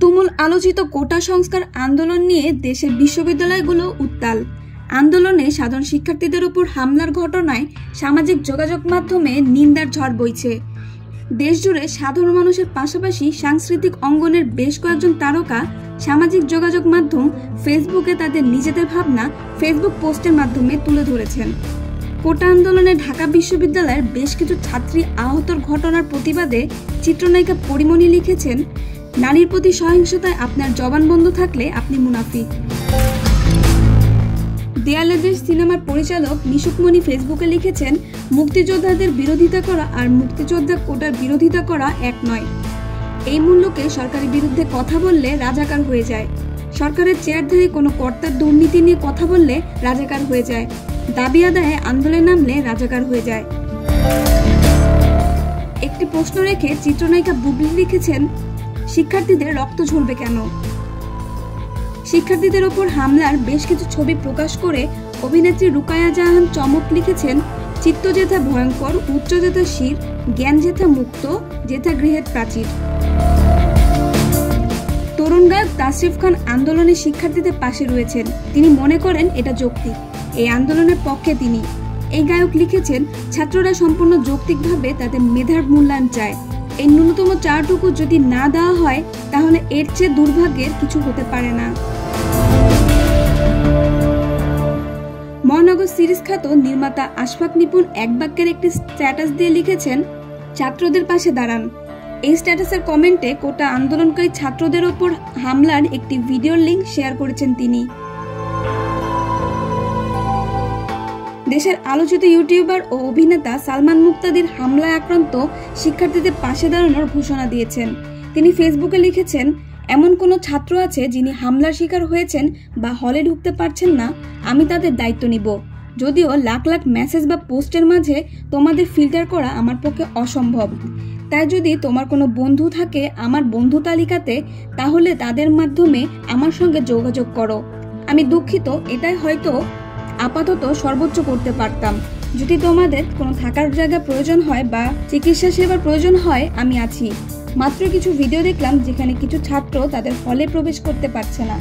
তুমুল আলোচিত কোটা সংস্কার আন্দোলন নিয়ে দেশের বিশ্ববিদ্যালয়গুলো উত্তাল। আন্দোলনে সাধারণ শিক্ষার্থীদের উপর হামলার ঘটনায় সামাজিক যোগাযোগ মাধ্যমে নিন্দার ঝড় বইছে। দেশজুড়ে সাধারণ মানুষের পাশাপাশি সাংস্কৃতিক অঙ্গনের বেশ কয়েকজন তারকা সামাজিক যোগাযোগ মাধ্যম ফেসবুকে তাদের নিজেদের ভাবনা ফেসবুক পোস্টের মাধ্যমে তুলে ধরেছেন। কোটা আন্দোলনে ঢাকা বিশ্ববিদ্যালয়ের বেশ কিছু ছাত্রী আহতর ঘটনার প্রতিবাদে চিত্রনায়িকা পরিমণি লিখেছেন, নারীর প্রতি সহিংসতায় আপনার জবান বন্ধ থাকলে আপনি মুনাফিক। দেয়ালে দেশ সিনেমার পরিচালক নিশুকমণি ফেসবুকে লিখেছেন, মুক্তিযোদ্ধাদের বিরোধিতা করা আর মুক্তিযোদ্ধা কোটার বিরোধিতা করা এক নয়। এই মূল্যকে সরকারের বিরুদ্ধে কথা বললে রাজাকার হয়ে যায়। সরকারের চেয়ারধারী কোনো কর্তার দুর্নীতি নিয়ে কথা বললে রাজাকার হয়ে যায়। দাবি আদায়ে আন্দোলনে নামলে রাজাকার হয়ে যায়। একটি প্রশ্ন রেখে চিত্রনায়িকা বুবলি লিখেছেন, শিক্ষার্থীদের রক্ত ঝরবে কেন? শিক্ষার্থীদের ওপর হামলার বেশ কিছু ছবি প্রকাশ করে অভিনেত্রী রুকায়া জাহান চমক লিখেছেন, চিত্ত যেথা ভয়ঙ্কর, উচ্চ যেথা শির, জ্ঞান যেথা মুক্ত, যেথা গৃহের প্রাচীর। তরুণ গায়ক তাসরিফ খান আন্দোলনে শিক্ষার্থীদের পাশে রয়েছেন। তিনি মনে করেন এটা যৌক্তিক। এই আন্দোলনের পক্ষে তিনি। এই গায়ক লিখেছেন, ছাত্ররা সম্পূর্ণ যৌক্তিকভাবে তাদের মেধার মূল্যায়ন চায়। এই ন্যূনতম চারটুকু যদি না দেওয়া হয় তাহলে এর চেয়ে দুর্ভাগ্যের কিছু হতে পারে না। মহানগর সিরিজ খ্যাত নির্মাতা আশফাক নিপুণ এক বাক্যের একটি স্ট্যাটাস দিয়ে লিখেছেন, ছাত্রদের পাশে দাঁড়ান। এই স্ট্যাটাসের কমেন্টে কোটা আন্দোলনকারী ছাত্রদের ওপর হামলার একটি ভিডিওর লিঙ্ক শেয়ার করেছেন তিনি। দেশের আলোচিত ইউটিউবার ও অভিনেতা সালমান মুক্তাদির হামলায় আক্রান্ত শিক্ষার্থীদের পাশে দাঁড়ানোর ঘোষণা দিয়েছেন। তিনি ফেসবুকে লিখেছেন, এমন কোনো ছাত্র আছে যিনি হামলার শিকার হয়েছেন বা হলে ঢুকতে পারছেন না, আমি তাদের দায়িত্ব নিব। যদিও লাখ লাখ মেসেজ বা পোস্টের মাঝে তোমাদের ফিল্টার করা আমার পক্ষে অসম্ভব। তাই যদি তোমার কোনো বন্ধু থাকে আমার বন্ধু তালিকাতে, তাহলে তাদের মাধ্যমে আমার সঙ্গে যোগাযোগ করো। আমি দুঃখিত, এটাই হয়তো আপাতত সর্বোচ্চ করতে পারতাম। যদি তোমাদের কোনো থাকার জায়গা প্রয়োজন হয় বা চিকিৎসা সেবার প্রয়োজন হয়, আমি আছি। মাত্র কিছু ভিডিও দেখলাম যেখানে কিছু ছাত্র তাদের হলে প্রবেশ করতে পারছে না।